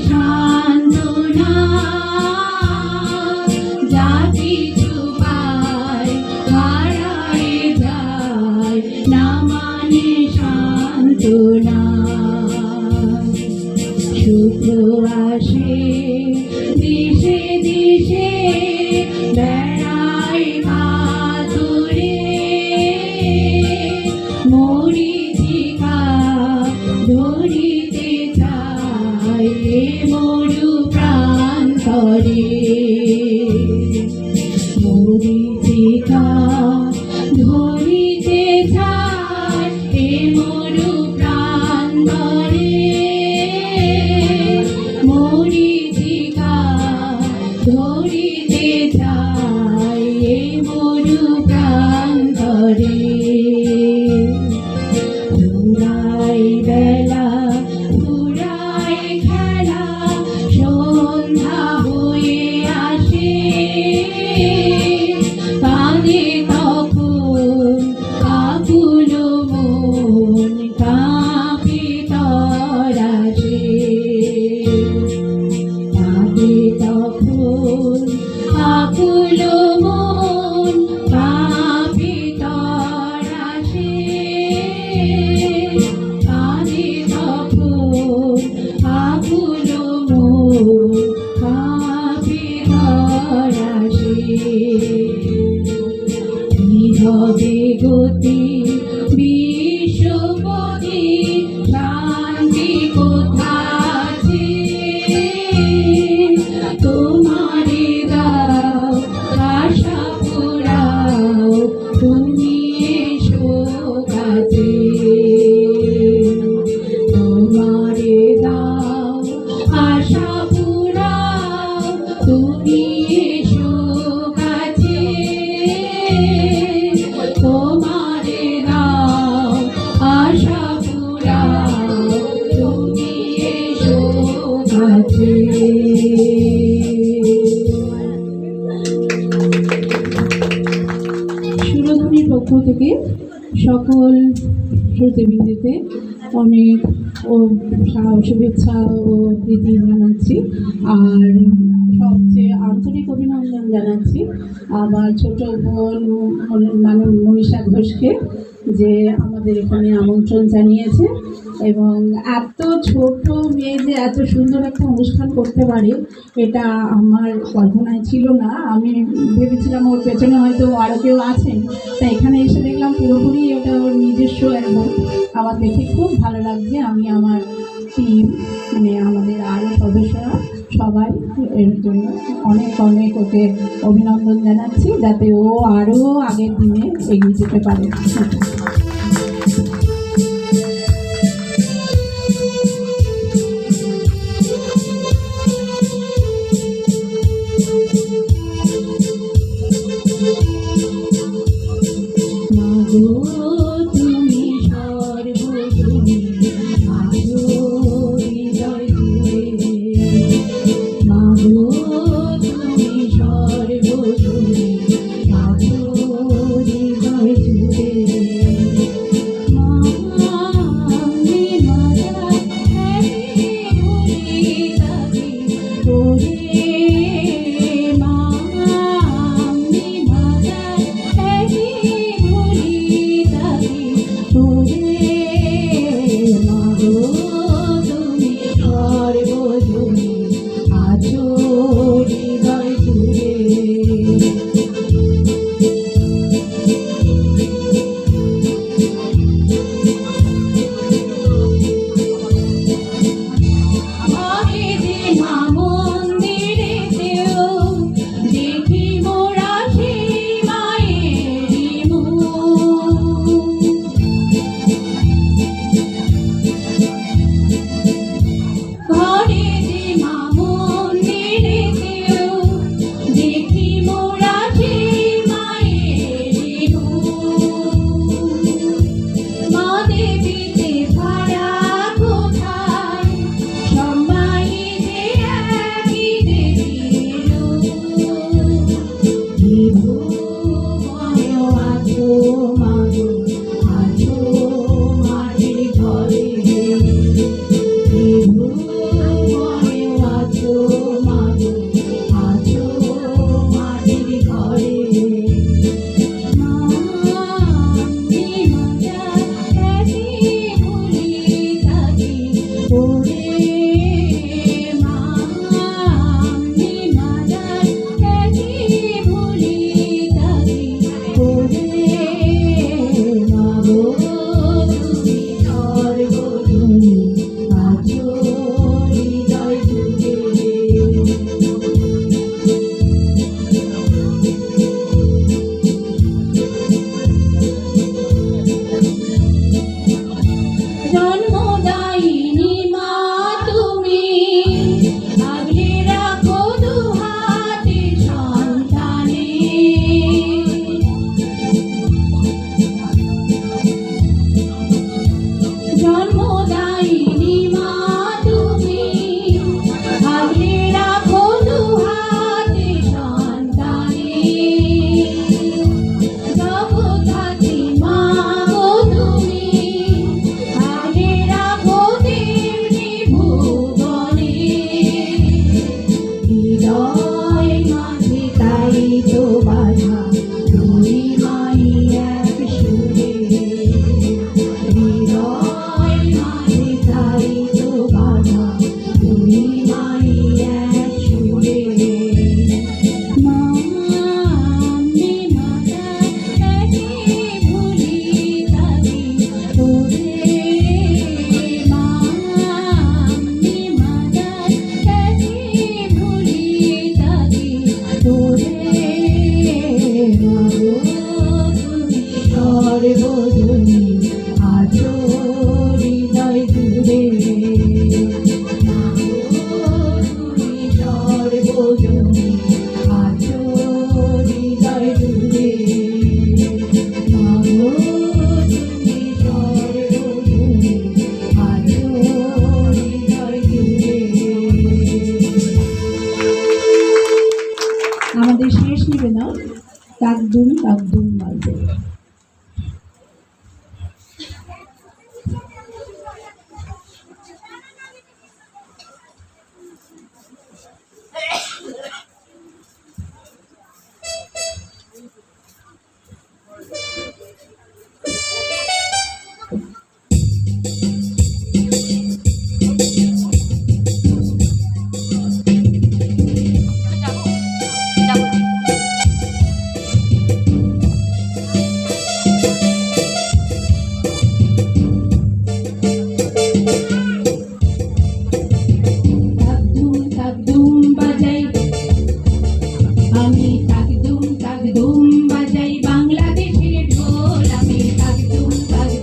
সান্ত্বনা যা কিছু পায় হারায় যায় না মানে সান্ত্বনা সুখ আসে দিশে দিশে বেড়ায় মাতুরে মরিচিকা ধরিতে চায় মরু প্রান্তরে মরিচিকা ধরিতে চায় মরু প্রান্তরে মরিচিকা ধরিতে চায় মরু প্রান্তরে ফুরাই বেলা ফুরাই খেলা সন্ধ্যা হয়ে আসে কাঁদে তখন আকুল মন কাঁপে তরাসে কাঁদে তখন আকুল মন কাঁপে তরাসে কাঁদে তখন আকুল মন কাঁপে তরাসে কি হবে গতি বিশ্বপতি শান্তি কোথাছে তোমারে দাও আশা পুরাও তুমি এসো কাছে তোমারে দাও আশা পুরাও তুমি এসো কাছে তোমারে দাও আশা পুরাও তুমি এসো কাছে সুরধুনীর পক্ষ থেকে সকল শ্রোতৃবৃন্দকে অনেক শুভেচ্ছা ও প্রীতি জানাচ্ছি আর সবচেয়ে আন্তরিক অভিনন্দন জানাচ্ছি আমার ছোট বোন মনীষা ঘোষকে যে আমাদের এখানে আমন্ত্রণ জানিয়েছে এবং এত ছোট মেয়ে যে এত সুন্দর একটা অনুষ্ঠান করতে পারে এটা আমার কল্পনায় ছিল না। আমি ভেবেছিলাম ওর পেছনে হয়তো আরও কেউ আছেন, তাই এখানে এসে দেখলাম পুরোপুরি ওটা ওর নিজস্ব একদম। আমার দেখে খুব ভালো লাগছে। আমি আমার টিম মানে আমাদের আরও সদস্যরা সবাই এর জন্য অনেক অনেক ওকে অভিনন্দন জানাচ্ছি যাতে ও আরও আগের দিনে এগিয়ে যেতে পারে। তুমি সর্বজনী আরো হৃদয় জুড়ে মাগো তুমি সর্বজনী আরো হৃদয় জুড়ে দুম তাক দুম বাজে। আমি তাক দুম বাজাই বাংলাদেশের ঢোল, আমি তাক দুম বাজাই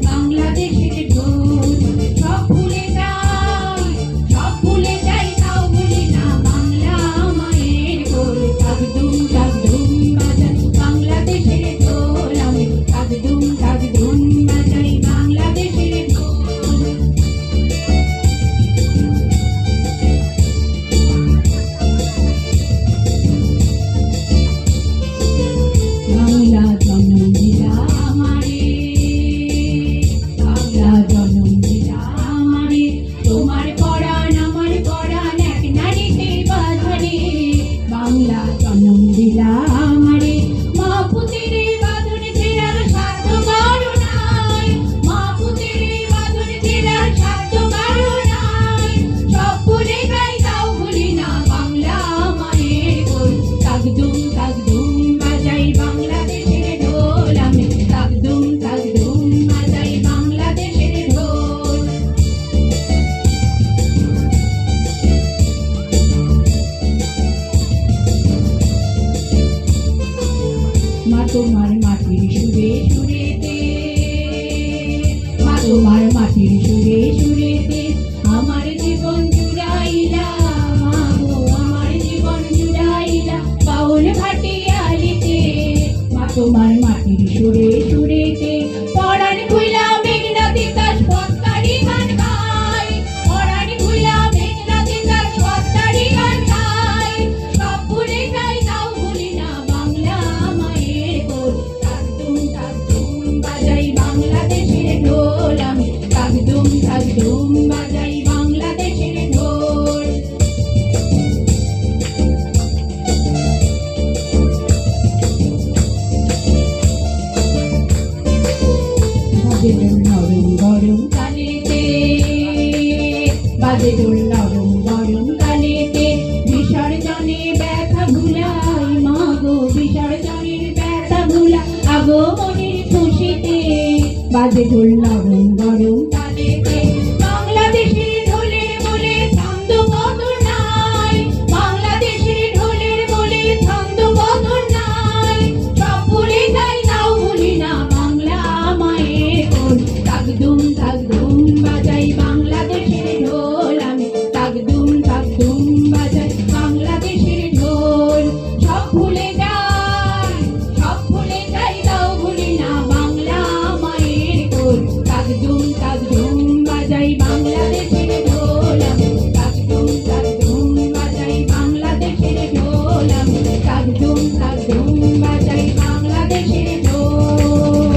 বাংলাদেশের ঢোল। সব ভুলে যাই তাও ভুলি না বাংলা মায়ের কোল। তাক দুম বাজাই বাংলাদেশের ঢোল, আমি তাক দুম বাজাই বাংলাদেশের ঢোল। বাংলা জনম দিলা আমারে, বাংলা জনম দিলা আমারে, তোমার পরাণ আমার পরাণ এক নারীতে বাঁধনে। বাংলা জনম দিলা আমারে, মা পুতিরে বাঁধন জেলার সাধ্য কারো নাই, মা পুতিরে বাঁধন জেলার সাধ্য কারো নাই। সব ভুলে যাই তাও ভুলি না বাংলা মায়ের কোল। তাক দুম বাজাই বাংলাদেশের ঢোল, আমি তাক দুম বাজাই বাংলাদেশের ঢোল। মা তোমার মাটির সুরে সুরেতে, মা তোমার মাটির সুরে সুরেতে আমার জীবন জুড়াইলা, মা গো আমার জীবন জুড়াইলা বাউল ভাটিয়ালিতে। মা তোমার মাটির সুরে সুরেতে পরাণ খুইলা মেঘনা তিতাস পথকারি গান গায়, পরাণ খুইলা মেঘনা তিতাস পথকারি গান গায়। সব ভুলে যাই তাও ভুলি না বাংলা মায়ের কোল। তাক দুম বাজাই বাংলাদেশের ঢোল, আমি তাক দুম বাজাই বাংলাদেশের ঢোল। বাজে ঢোল নরম গরম কানেতে, বাজে ঢোল নরম গরম কানেতে, বিসর্জনে ব্যথা ভুলাই মা গো, বিসর্জনের ব্যথা ভুলা আগমনের খুশিতে। বাজে ঢোল নরম গরম কানেতে, বাংলাদেশের ঢোলের বলে ছন্দ কত নাই, বাংলাদেশের ঢোলের বলে ছন্দ কত নাই। সব ভুলে যাই তাও ভুলি না বাংলা মায়ের কোল। তাক দুম বাজাই বাংলাদেশের ঢোল, আমি তাক দুম বাজাই বাংলাদেশের ঢোল। সব ভুলে যাই তাও ভুলি না বাংলা মায়ের কোল। তাক দুম বাজাই বাংলাদেশের ঢোল, আমি তাক দুম বাজাই বাংলাদেশের ঢোল, আমি তাক দুম বাজাই বাংলাদেশের ঢোল।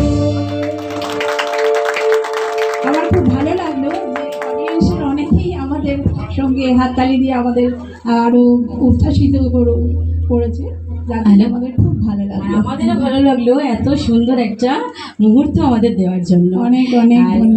আমার খুব ভালো লাগলো যে অডিয়েন্সের অনেকেই আমাদের সঙ্গে হাততালি দিয়ে আমাদের আরো উচ্ছ্বাসিত করেছে, যাতে আমাদের খুব ভালো লাগলো। আমাদেরও ভালো লাগলো এত সুন্দর একটা মুহূর্ত আমাদের দেওয়ার জন্য। অনেক অনেক